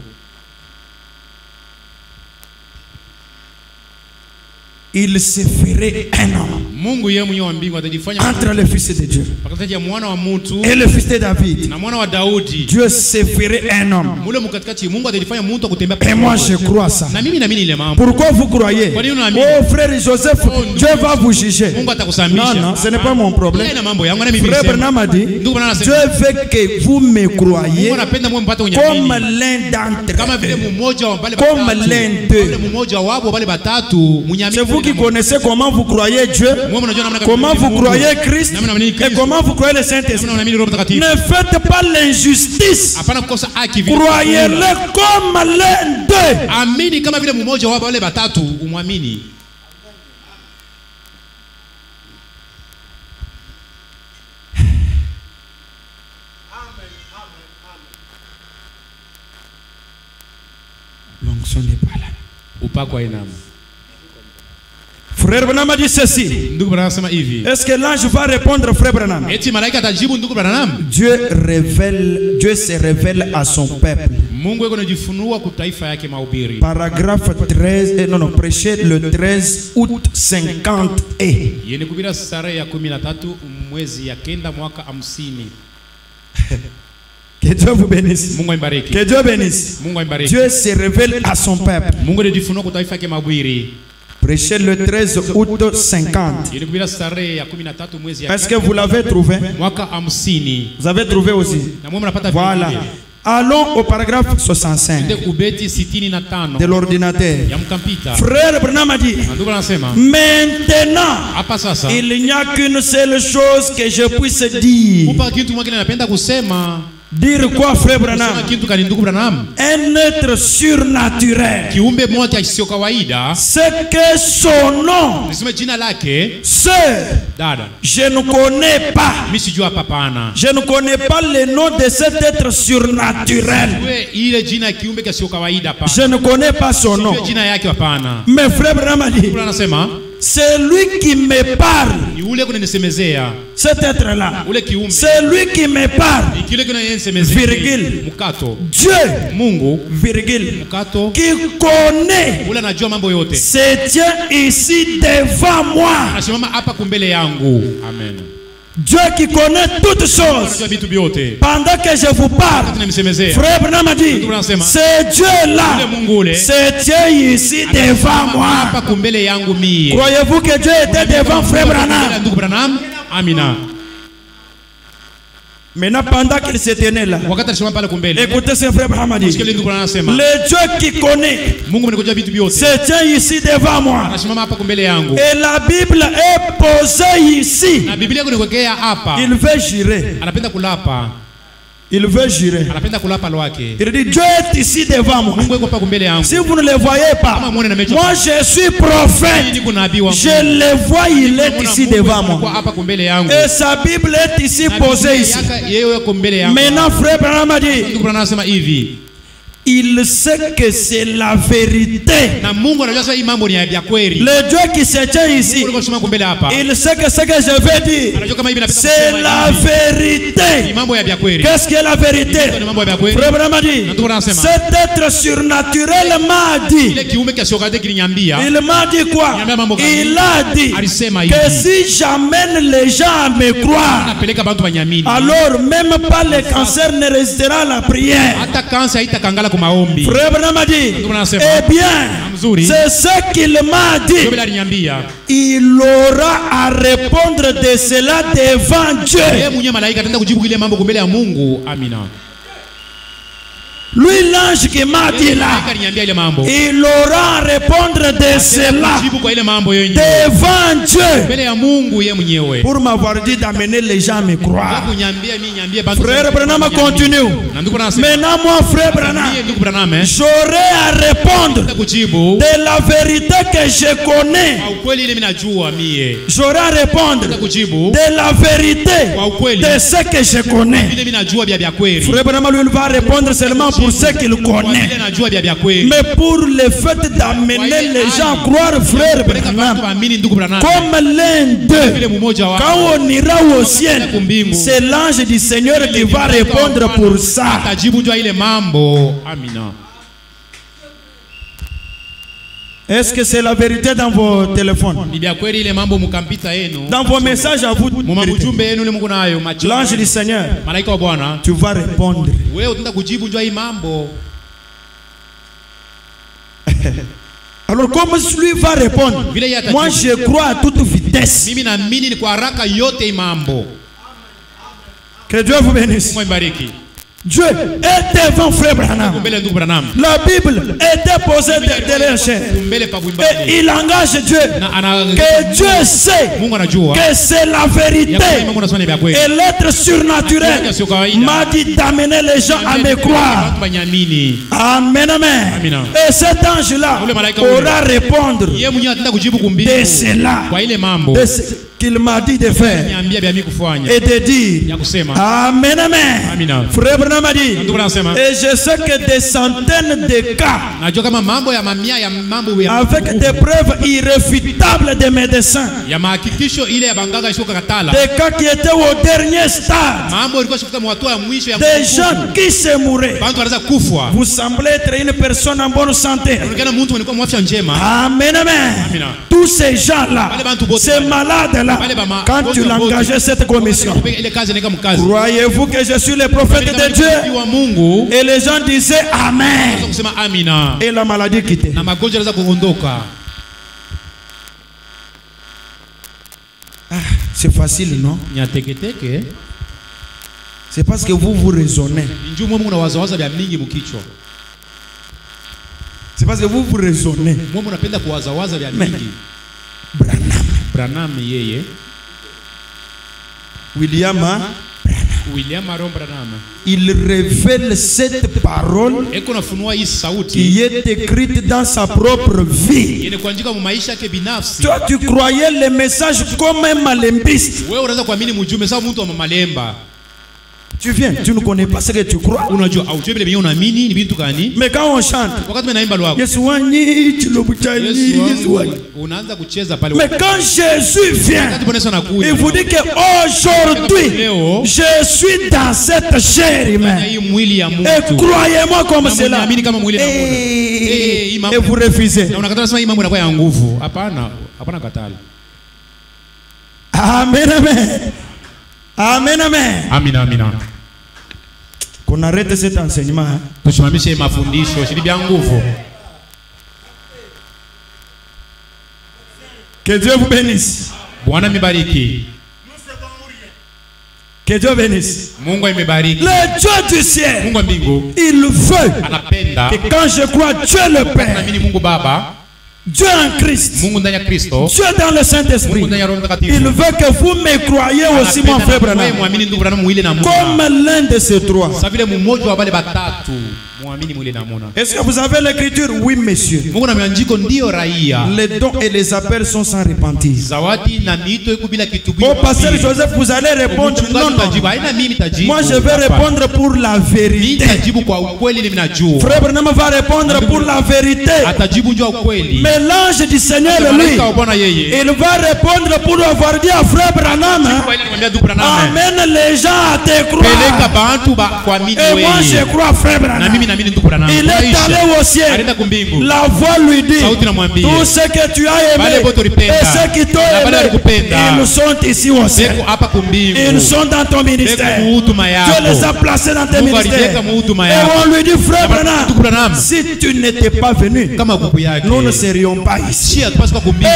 Il se ferait un homme entre le fils de Dieu et le fils de David. Dieu se ferait un homme. Et moi je crois ça. Pourquoi vous croyez? Oh frère Joseph, Dieu va vous juger. Non, non, ce n'est pas mon problème. Frère Branham a dit, Dieu veut que vous me croyez comme l'un d'entre eux, comme l'un d'eux. C'est vous qui connaissez comment vous croyez Dieu, comment vous croyez Christ et comment vous croyez le Saint-Esprit. Ne faites pas l'injustice. Croyez-le comme l'un d'eux. L'onction n'est pas là. Ou pas quoi inam. Frère Branham a dit ceci. Est-ce que l'ange va répondre, frère Branham? Dieu se révèle à son peuple. Paragraphe 13, non, prêché le 13 août 50 et. Que Dieu vous bénisse. Que Dieu bénisse. Dieu se révèle à son peuple. Prêché le 13 août 50. Est-ce que vous l'avez trouvé? Vous avez trouvé aussi? Voilà. Allons au paragraphe 65 de l'ordinateur. Frère Branham a dit, maintenant, il n'y a qu'une seule chose que je puisse dire. Dire quoi, frère Branham? Un être surnaturel. C'est que son nom, je ne connais pas. Je ne connais pas le nom de cet être surnaturel. Je ne connais pas son nom. Mais frère Branham a dit, c'est lui qui me parle. Cet être-là, c'est lui qui me parle. Virgule. Dieu, virgule, qui connaît, se tient ici devant moi. Amen. Dieu qui connaît toutes choses. Pendant que je vous parle, frère Branham a dit, c'est Dieu là, se tient ici devant moi. Croyez-vous que Dieu était devant frère Branham? Amina. Maintenant, pendant qu'il se tenait là, écoutez ce frère Branham a dit, le Dieu qui connaît se tient ici devant moi. Et la Bible est posée ici. Il veut jurer. Il veut jurer. Il dit, Dieu est ici devant moi. Si vous ne le voyez pas, moi je suis prophète. Je le vois, il est ici devant moi. Et sa Bible est ici posée ici. Maintenant, frère Branham a dit, il sait que c'est la vérité. Le Dieu qui se tient ici, il sait que ce que je vais dire, c'est la vérité. Qu'est-ce que la vérité? Frère Branham a dit, cet être surnaturel m'a dit. Il m'a dit quoi? Il a dit que si j'amène les gens à me croire, alors même pas le cancer ne résistera à la prière. Frère Branham a dit, eh bien, c'est ce qu'il m'a dit. Il aura à répondre de cela devant Dieu. Lui, l'ange qui m'a dit là, il aura à répondre de cela devant Dieu pour m'avoir dit d'amener les gens à me croire. Frère Branham continue. Maintenant, moi, frère Branham, j'aurai à répondre de la vérité que je connais. J'aurai à répondre de la vérité de ce que je connais. Frère Branham, lui, va répondre seulement pour ce qu'il connaît. Mais pour le fait d'amener les gens à croire, frère Branham, comme l'un d'eux, quand on ira au ciel, c'est l'ange du Seigneur qui va répondre pour ça. Est-ce que c'est la vérité dans vos téléphones? Dans vos messages à vous, l'ange du Seigneur, tu vas répondre. Alors comme lui va répondre, moi je crois à toute vitesse. Que Dieu vous bénisse. Dieu est devant frère Branham. La Bible est posée derrière chair. Et il engage Dieu. Que Dieu sait que c'est la vérité. Et l'être surnaturel m'a dit d'amener les gens à me croire. Amen, amen. Et cet ange-là aura répondre de cela. Qu'il m'a dit de faire et de dire amen, amen. Frère Branham m'a dit, et je sais que des centaines de cas avec des preuves irréfutables des médecins, des cas qui étaient au dernier stade, des gens qui se mouraient. Vous semblez être une personne en bonne santé. Amen, amen. Tous ces gens-là, ces malades là, quand tu l'engageais cette commission, croyez-vous que je suis le prophète de Dieu? Et les gens disaient amen. Et la maladie quittait. C'est facile, non? C'est parce que vous raisonnez. C'est parce que vous raisonnez. Mais Branham yeye William Branham, il révèle cette parole qui est écrite dans sa propre vie. Toi, tu croyais le message comme un malembiste. Tu viens, tu ne connais pas ce que tu crois. Mais quand on chante, mais quand Jésus vient, il vous dit que aujourd'hui, je suis dans cette chair humaine. Et croyez-moi comme cela. Et vous refusez. Amen, amen. Amen, amen. Amina, amina. Qu'on arrête cet enseignement. Que Dieu vous bénisse. Que Dieu bénisse. Le Dieu du ciel, il veut que quand je crois Dieu le Père, Dieu en Christ, Dieu dans le Saint-Esprit, il veut que vous me croyez aussi, mon frère Branham, comme l'un de ces trois. Est-ce que vous avez l'écriture? Oui, monsieur. Les dons et les appels sont sans repentir. Au pasteur Joseph, vous allez répondre non, non. Moi, je vais répondre pour la vérité. Frère Branham va répondre pour la vérité. Mais l'ange du Seigneur, lui, il va répondre pour avoir dit à frère Branham, amène les gens à te croire. Et moi, je crois frère Branham. Il est allé au ciel. La voix lui dit, tout ce que tu as aimé et ceux qui t'ont aimé, ils sont ici au ciel. Ils sont dans ton ministère. Dieu les a placés dans tes ministères. Et on lui dit, frère Branham, si tu n'étais pas venu, nous ne serions pas ici. Et aujourd'hui,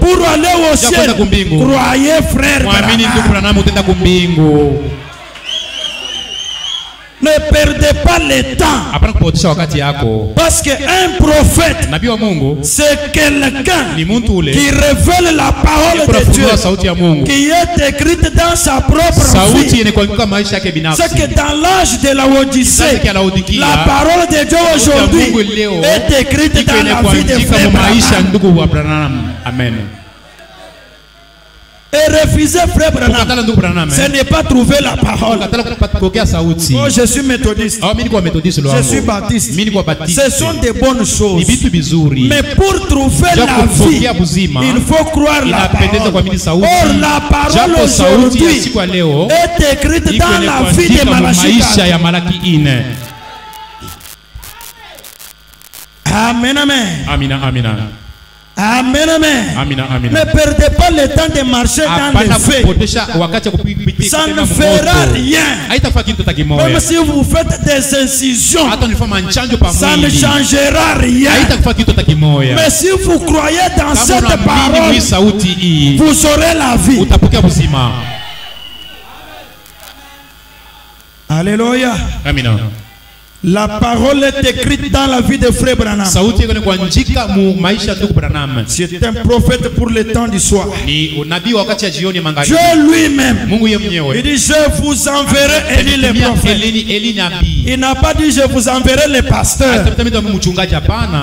pour aller au ciel, croyez frère Branham. Ne perdez pas le temps. Parce qu'un prophète, c'est quelqu'un qui révèle la parole de Dieu, qui est écrite dans sa propre vie. C'est que dans l'âge de la Odyssée, la parole de Dieu aujourd'hui est écrite dans la vie de frère Branham. Amen. Et refuser frère Branham, ce n'est pas trouver la parole. Oh, je suis méthodiste, je suis baptiste. Ce sont des bonnes choses. Mais pour trouver la vie, il faut croire la parole. Or, la parole aujourd'hui est écrite dans la vie de Malachie. Amen, amen. Amina, amina. Amen, amen. Amina, amina. Ne perdez pas le temps de marcher dans les faits. Ça ne fera rien. Même si vous faites des incisions, ça ne changera rien. Mais si vous croyez dans cette parole, vous aurez la vie. Alléluia. Amina. La parole est écrite dans la vie de frère Branham. C'est un prophète pour le temps du soir. Dieu lui-même, il dit je vous enverrai Élie le prophète. Il n'a pas dit je vous enverrai les pasteurs.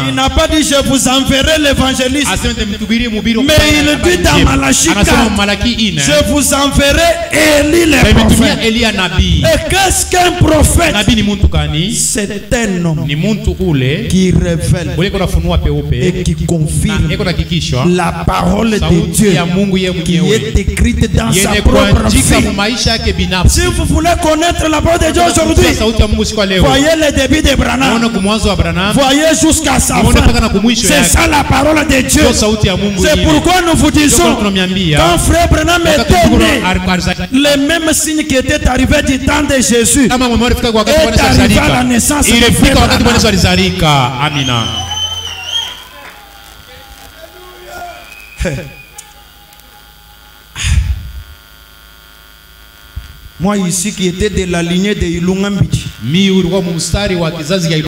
Il n'a pas dit je vous enverrai l'évangéliste. Mais il dit dans Malachie 4, je vous enverrai Élie le prophète. Et qu'est-ce qu'un prophète? C'est un homme qui révèle et qui confirme la parole de Dieu qui est écrite dans sa propre vie. Si vous voulez connaître la parole de Dieu aujourd'hui, voyez le début de Branham, voyez jusqu'à sa fin. C'est ça la parole de Dieu. C'est pourquoi nous vous disons, quand frère Branham était né, les mêmes signes qui étaient arrivés du temps de Jésus est arrivé à la naissance. Amina. Moi ici qui était de la lignée de Ilunga Mbichi,